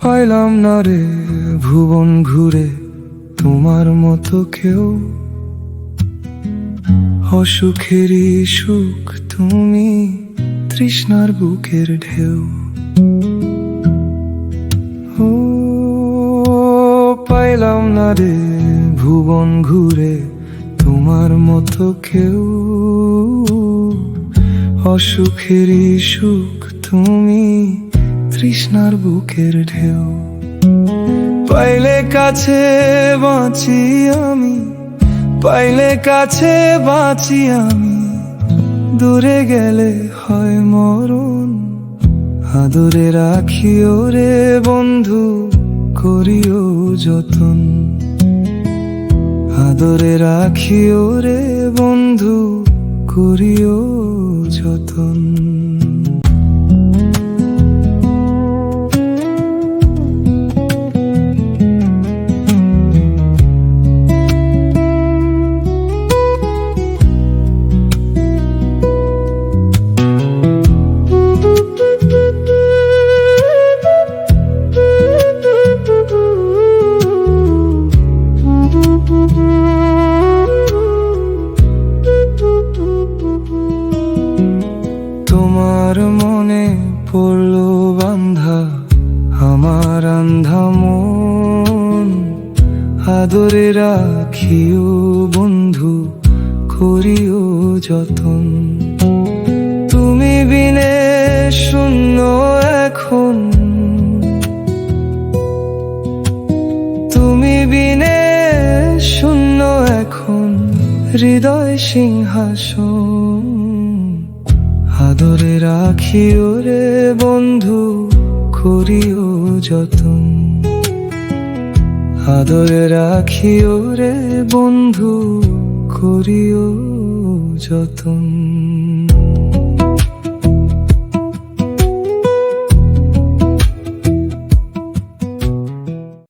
পাইলাম না রে ভুবন ঘুরে তোমার মতো কেউ, অসুখেরই সুখ তুমি, তৃষ্ণার বুকের ঢেউ। ও পাইলাম না রে ভুবন ঘুরে তোমার মতো কেউ, অসুখেরই সুখ তুমি, তৃষ্ণার বুকের ঢেউ। পাইলে কাছে বাঁচি আমি, পাইলে কাছে বাঁচি আমি, দূরে গেলে হয় মরণ। আদরে রাখিও রে বন্ধু, করিও যতন। আদরে রাখিও রে বন্ধু, করিও যতন। তোমার মনে পড়লো বান্ধা আমার আন্ধা মন, আদরে রাখিও বন্ধু, করিও যতন। তুমি বিনে শূন্য এখন, তুমি বিনে শূন্য এখন হৃদয় সিংহাসন। আদরে রাখিও রে বন্ধু, করিও যতন। আদরে রাখিও রে বন্ধু, করিও যতন।